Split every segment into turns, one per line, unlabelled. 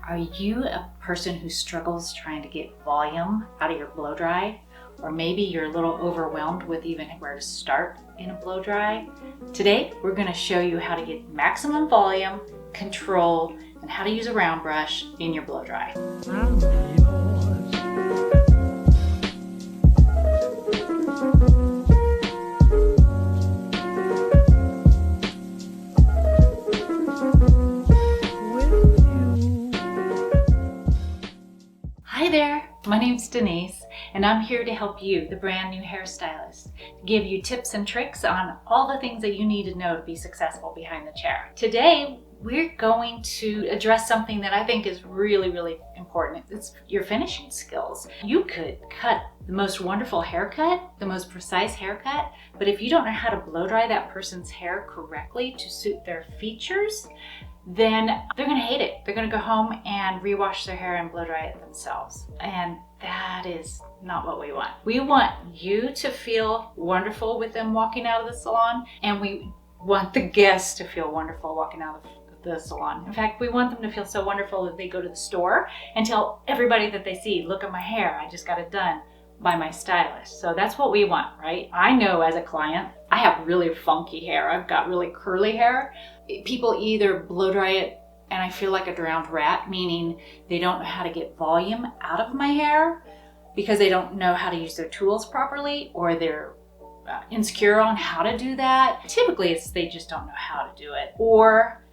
Are you a person who struggles trying to get volume out of your blow dry? Or maybe you're a little overwhelmed with even where to start in a blow dry? Today, we're going to show you how to get maximum volume, control, and how to use a round brush in your blow dry. Hi there, my name's Denise, and I'm here to help you, the brand new hairstylist, to give you tips and tricks on all the things that you need to know to be successful behind the chair. Today, we're going to address something that I think is really important. It's your finishing skills. You could cut the most wonderful haircut, the most precise haircut, but if you don't know how to blow dry that person's hair correctly to suit their features, then they're gonna hate it. They're gonna go home and rewash their hair and blow dry it themselves. And that is not what we want. We want you to feel wonderful with them walking out of the salon, and we want the guests to feel wonderful walking out of the salon. In fact, we want them to feel so wonderful that they go to the store and tell everybody that they see, look at my hair, I just got it done by my stylist. So that's what we want, right? I know as a client, I have really funky hair. I've got really curly hair. People either blow dry it and I feel like a drowned rat, meaning they don't know how to get volume out of my hair because they don't know how to use their tools properly, or they're insecure on how to do that. Typically it's they just don't know how to do it, or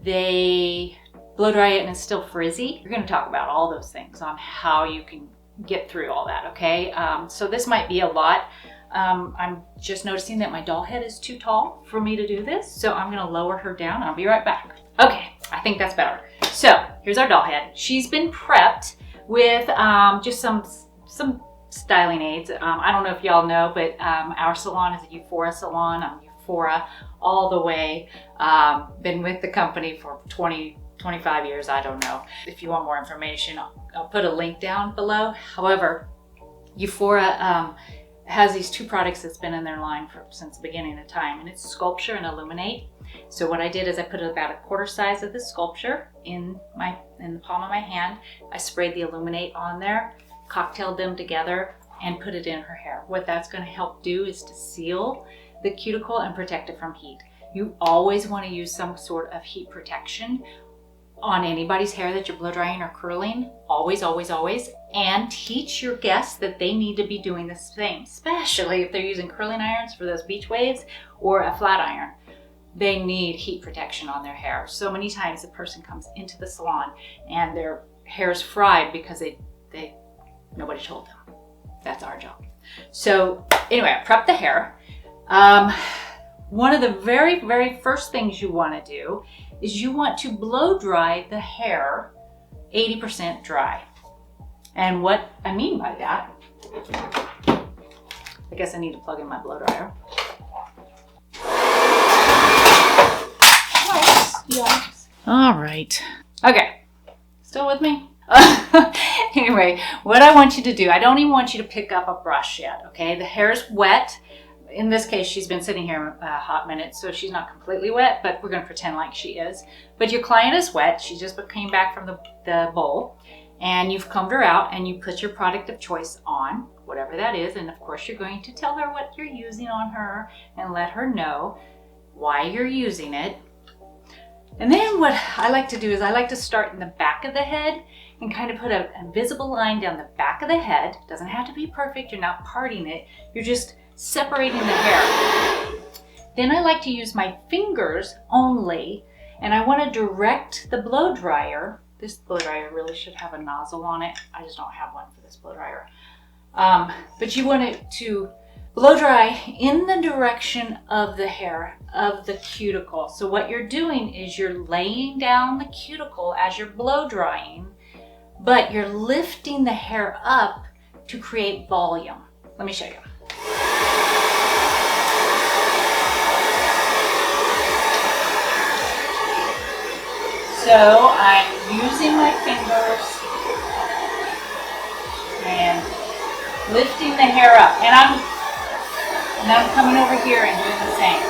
they blow dry it and it's still frizzy. We're going to talk about all those things on how you can get through all that, okay? So this might be a lot. I'm just noticing that my doll head is too tall for me to do this, so I'm gonna lower her down. I'll be right back. Okay, I think that's better. So here's our doll head. She's been prepped with just some styling aids. I don't know if y'all know, but our salon is a Euphora salon. I'm Euphora all the way. Been with the company for 25 years, I don't know. If you want more information, I'll put a link down below. However, Euphora has these two products that's been in their line since the beginning of time, and it's Sculpture and Illuminate. So what I did is I put about a quarter size of the Sculpture in the palm of my hand. I sprayed the Illuminate on there, cocktailed them together, and put it in her hair. What that's going to help do is to seal the cuticle and protect it from heat. You always want to use some sort of heat protection on anybody's hair that you're blow drying or curling, always, and teach your guests that they need to be doing the same, especially if they're using curling irons for those beach waves or a flat iron. They need heat protection on their hair. So many times a person comes into the salon and their hair is fried because nobody told them. That's our job. So anyway, I prepped the hair. One of the very first things you want to do is you want to blow dry the hair 80% dry. And what I mean by that, I guess I need to plug in my blow dryer. Yes. All right. Okay. Still with me? Anyway, what I want you to do, I don't even want you to pick up a brush yet, okay? The hair is wet. In this case, she's been sitting here a hot minute, so she's not completely wet, but we're gonna pretend like she is. But your client is wet. She just came back from the bowl, and you've combed her out, and you put your product of choice on, whatever that is, and of course you're going to tell her what you're using on her and let her know why you're using it. And then what I like to do is I like to start in the back of the head and kind of put a visible line down the back of the head. It doesn't have to be perfect, you're not parting it, you're just separating the hair. Then I like to use my fingers only, and I want to direct the blow dryer. This blow dryer really should have a nozzle on it. I just don't have one for this blow dryer. But you want it to blow dry in the direction of the hair, of the cuticle. So what you're doing is you're laying down the cuticle as you're blow drying, but you're lifting the hair up to create volume. Let me show you. So I'm using my fingers and lifting the hair up, and I'm coming over here and doing the same.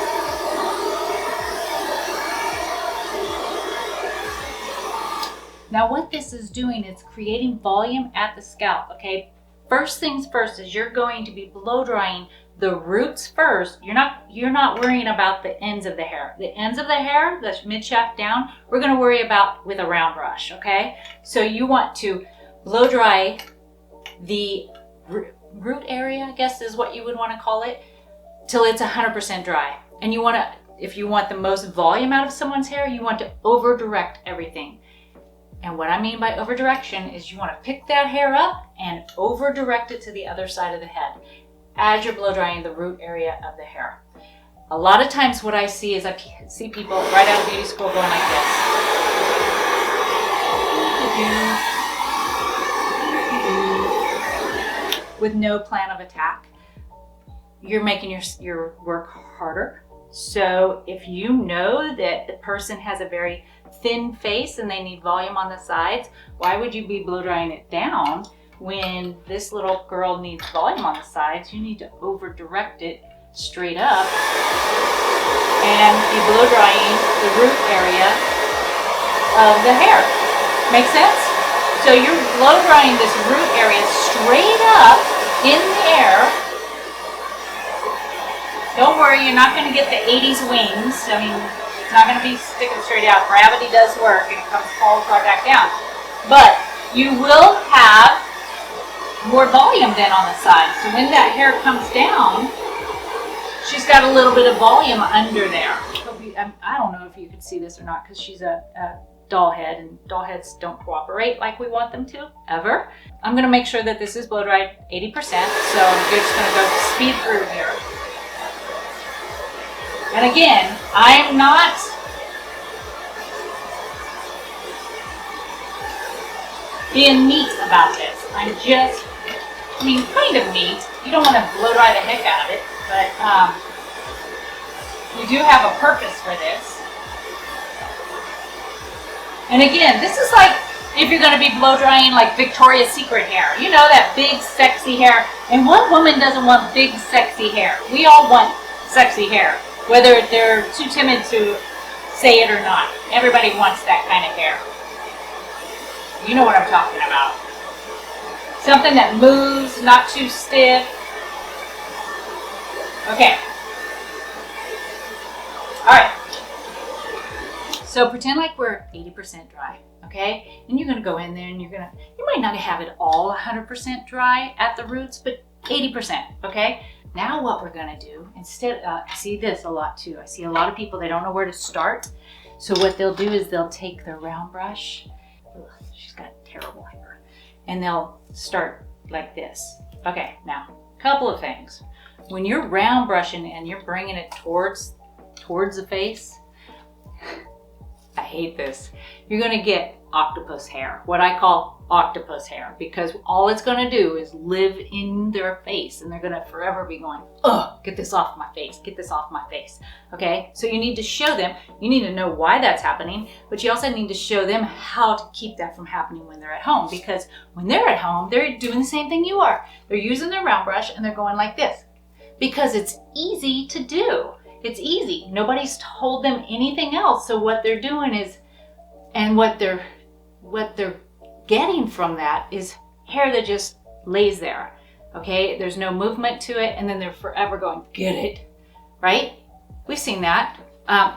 Now what this is doing, it's creating volume at the scalp, okay? First things first is you're going to be blow drying the roots first. You're not worrying about the ends of the hair. The ends of the hair, the mid shaft down, we're gonna worry about with a round brush, okay? So you want to blow dry the root area, I guess is what you would wanna call it, till it's 100% dry. And you wanna, if you want the most volume out of someone's hair, you want to over direct everything. And what I mean by over direction is you want to pick that hair up and over direct it to the other side of the head as you're blow drying the root area of the hair. A lot of times what I see is I see people right out of beauty school going like this. With no plan of attack. You're making your work harder. So if you know that the person has a very thin face and they need volume on the sides, why would you be blow drying it down when this little girl needs volume on the sides? You need to over direct it straight up and be blow drying the root area of the hair. Make sense? So you're blow drying this root area straight up in the air. Don't worry, you're not going to get the 80s wings. I mean, it's not going to be sticking straight out. Gravity does work and it falls right back down. But you will have more volume then on the side. So when that hair comes down, she's got a little bit of volume under there. I don't know if you could see this or not because she's a doll head, and doll heads don't cooperate like we want them to, ever. I'm going to make sure that this is blow dried 80%. So you're just going to go speed through here. And again, I'm not being neat about this. I'm just, kind of neat. You don't want to blow dry the heck out of it, but we do have a purpose for this. And again, this is like if you're going to be blow drying like Victoria's Secret hair. You know, that big, sexy hair. And what woman doesn't want big, sexy hair? We all want sexy hair. Whether they're too timid to say it or not. Everybody wants that kind of hair. You know what I'm talking about. Something that moves, not too stiff. Okay. Alright. So pretend like we're 80% dry, okay? And you're going to go in there and you might not have it all 100% dry at the roots, but 80%, okay? Now what we're gonna do, instead, I see this a lot too. I see a lot of people, they don't know where to start. So what they'll do is they'll take their round brush. Ugh, she's got terrible hair. And they'll start like this. Okay, now, couple of things. When you're round brushing and you're bringing it towards the face, I hate this. You're gonna get octopus hair, what I call octopus hair, because all it's gonna do is live in their face and they're gonna forever be going, oh, get this off my face, get this off my face, okay? So you need to show them, you need to know why that's happening, but you also need to show them how to keep that from happening when they're at home, because when they're at home, they're doing the same thing you are. They're using their round brush and they're going like this, because it's easy to do. It's easy. Nobody's told them anything else. So what they're doing is, and what they're getting from that is hair that just lays there. Okay, there's no movement to it, and then they're forever going, get it, right? We've seen that.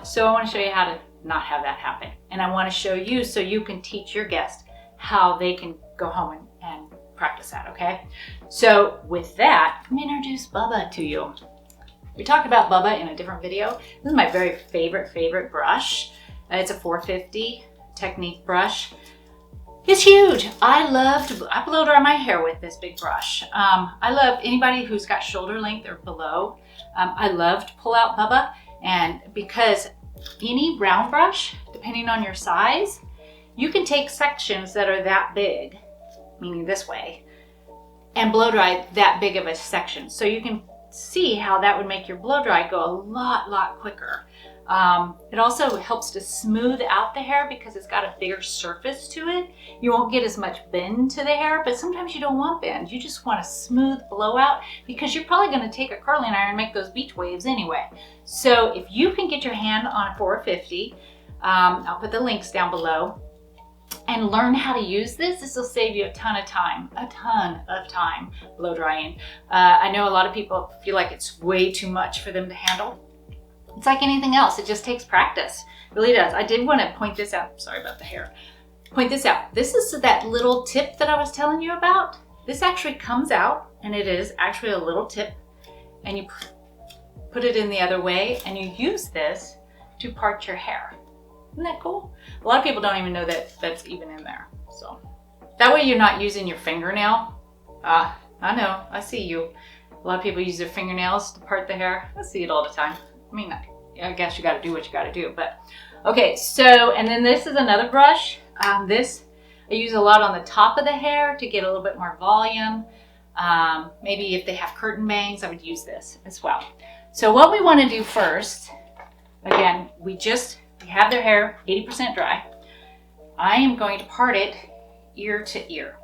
So I want to show you how to not have that happen. And I want to show you so you can teach your guests how they can go home and practice that, okay? So with that, let me introduce Bubba to you. We talked about Bubba in a different video. This is my very favorite brush. It's a 450 Technique brush. It's huge. I blow dry my hair with this big brush. I love anybody who's got shoulder length or below. I love to pull out Bubba, and because any round brush, depending on your size, you can take sections that are that big, meaning this way, and blow dry that big of a section. So you can see how that would make your blow dry go a lot quicker. It also helps to smooth out the hair because it's got a bigger surface to it. You won't get as much bend to the hair, but sometimes you don't want bend. You just want a smooth blowout because you're probably going to take a curling iron and make those beach waves anyway. So if you can get your hand on a 450, I'll put the links down below. and learn how to use this. This will save you a ton of time blow drying. I know a lot of people feel like it's way too much for them to handle. It's like anything else, it just takes practice. It really does. I did want to point this out. Sorry about the hair. Point this out. This is that little tip that I was telling you about. This actually comes out, and it is actually a little tip, and you put it in the other way, and you use this to part your hair. Isn't that cool? A lot of people don't even know that that's even in there. So that way you're not using your fingernail. I know, I see you. A lot of people use their fingernails to part the hair. I see it all the time. I mean, I guess you gotta do what you gotta do, but okay, so, and then this is another brush. This I use a lot on the top of the hair to get a little bit more volume. Maybe if they have curtain bangs, I would use this as well. So what we wanna do first, again, we have their hair 80% dry. I am going to part it ear to ear.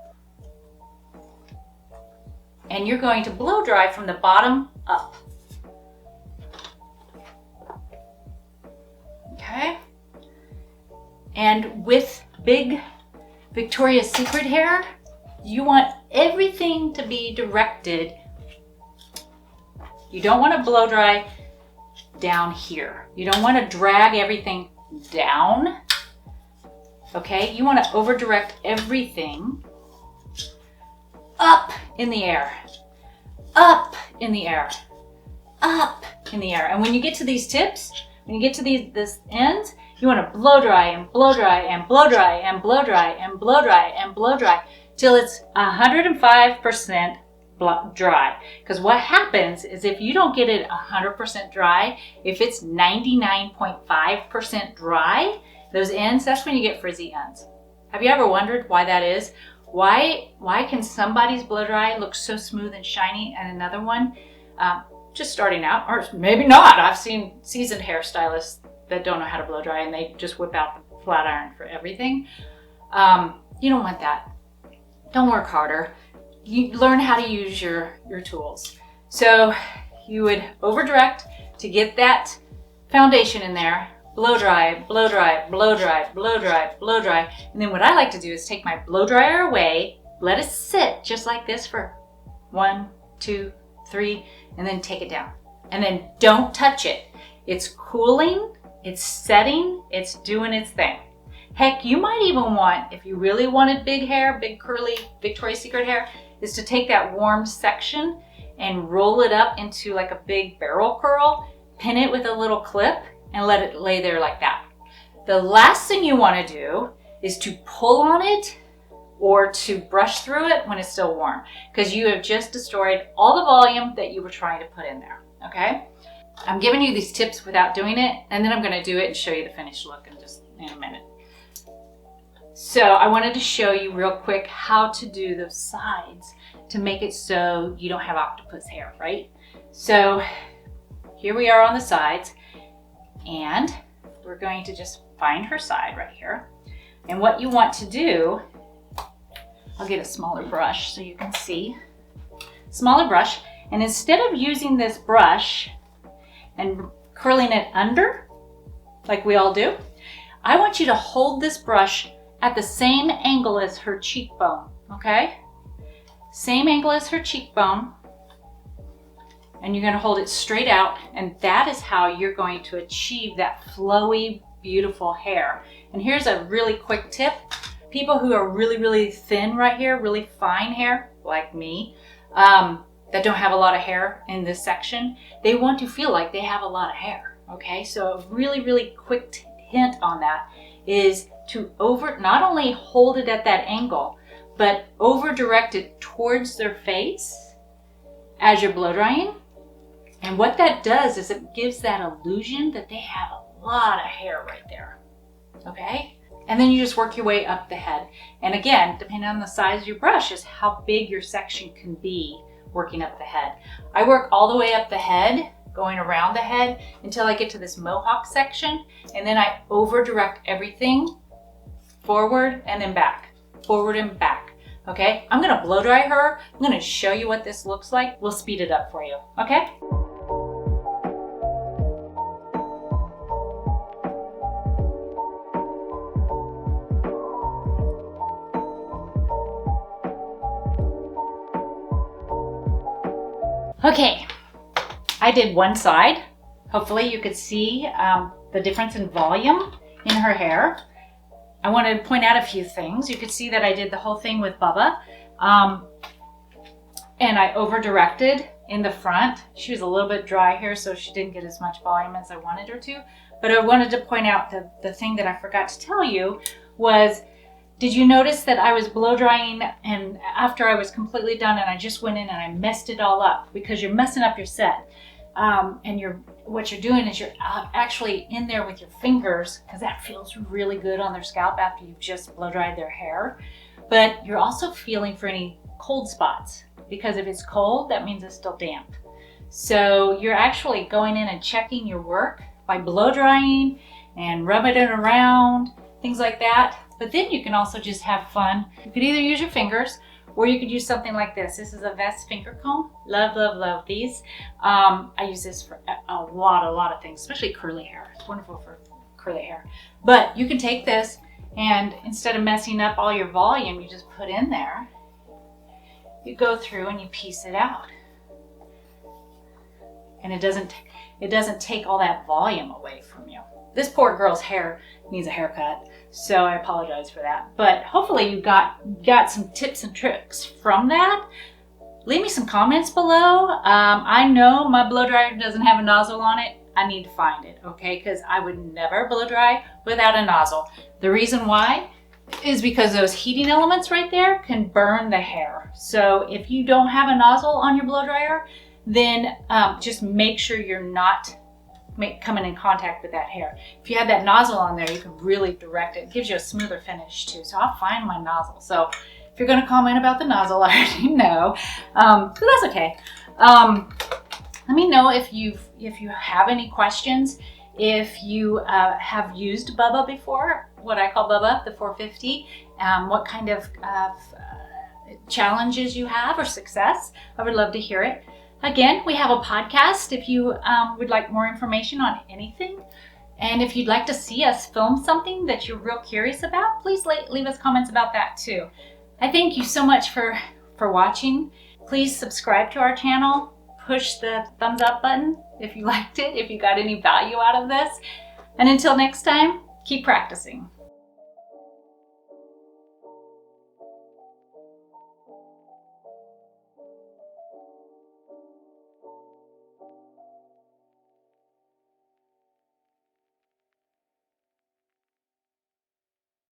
And you're going to blow dry from the bottom up. Okay? And with big Victoria's Secret hair, you want everything to be directed. You don't want to blow dry down here. You don't want to drag everything down. Okay? You want to over direct everything up in the air. Up in the air. Up in the air. And when you get to these tips, when you get to this ends, you want to blow dry and blow dry and blow dry and blow dry and blow dry and blow dry till it's 105% dry. Because what happens is if you don't get it 100% dry, if it's 99.5% dry, those ends, that's when you get frizzy ends. Have you ever wondered why that is? Why can somebody's blow dry look so smooth and shiny and another one just starting out, or maybe not. I've seen seasoned hairstylists that don't know how to blow dry and they just whip out the flat iron for everything. You don't want that. Don't work harder. You learn how to use your tools. So you would over direct to get that foundation in there, blow dry, blow dry, blow dry, blow dry, blow dry. And then what I like to do is take my blow dryer away, let it sit just like this for 1, 2, 3, and then take it down. And then don't touch it. It's cooling, it's setting, it's doing its thing. Heck, you might even want, if you really wanted big hair, big curly Victoria's Secret hair, is to take that warm section and roll it up into like a big barrel curl, pin it with a little clip, and let it lay there like that. The last thing you want to do is to pull on it or to brush through it when it's still warm, because you have just destroyed all the volume that you were trying to put in there, okay? I'm giving you these tips without doing it, and then I'm gonna do it and show you the finished look in a minute. So I wanted to show you real quick how to do those sides to make it so you don't have octopus hair, right? So here we are on the sides, and we're going to just find her side right here. And what you want to do, I'll get a smaller brush so you can see. Smaller brush, and instead of using this brush and curling it under, like we all do, I want you to hold this brush at the same angle as her cheekbone, okay? Same angle as her cheekbone, and you're gonna hold it straight out, and that is how you're going to achieve that flowy, beautiful hair. And here's a really quick tip. People who are really, really thin right here, really fine hair, like me, that don't have a lot of hair in this section, they want to feel like they have a lot of hair, okay? So a really, really quick hint on that is to not only hold it at that angle, but over direct it towards their face as you're blow drying. And what that does is it gives that illusion that they have a lot of hair right there, okay? And then you just work your way up the head. And again, depending on the size of your brush is how big your section can be working up the head. I work all the way up the head, going around the head until I get to this mohawk section, and then I over direct everything forward and then back, forward and back, okay? I'm gonna blow dry her. I'm gonna show you what this looks like. We'll speed it up for you, okay? Okay, I did one side. Hopefully you could see the difference in volume in her hair. I wanted to point out a few things. You could see that I did the whole thing with Bubba. And I over-directed in the front. She was a little bit dry here, so she didn't get as much volume as I wanted her to. But I wanted to point out the thing that I forgot to tell you was, did you notice that I was blow drying and after I was completely done and I just went in and I messed it all up? Because you're messing up your set. And what you're doing is you're actually in there with your fingers, because that feels really good on their scalp after you've just blow dried their hair. But you're also feeling for any cold spots, because if it's cold, that means it's still damp. So you're actually going in and checking your work by blow drying and rubbing it around, things like that. But then you can also just have fun. You could either use your fingers, or you could use something like this. This is a Vest finger comb. Love, love, love these. I use this for a lot of things, especially curly hair. It's wonderful for curly hair. But you can take this and instead of messing up all your volume, you just put in there. You go through and you piece it out. And it doesn't take all that volume away from you. This poor girl's hair needs a haircut, so I apologize for that. But hopefully you got some tips and tricks from that. Leave me some comments below. I know my blow dryer doesn't have a nozzle on it. I need to find it, okay? Because I would never blow dry without a nozzle. The reason why is because those heating elements right there can burn the hair. So if you don't have a nozzle on your blow dryer, then just make sure you're not coming in contact with that hair. If you have that nozzle on there, you can really direct it. It gives you a smoother finish too. So I'll find my nozzle. So if you're gonna comment about the nozzle, I already know, but that's okay. Let me know if you have any questions. If you have used Bubba before, what I call Bubba, the 450, what kind of challenges you have or success, I would love to hear it. Again, we have a podcast if you would like more information on anything. And if you'd like to see us film something that you're real curious about, please leave us comments about that too. I thank you so much for watching. Please subscribe to our channel. Push the thumbs up button if you liked it, if you got any value out of this. And until next time, keep practicing.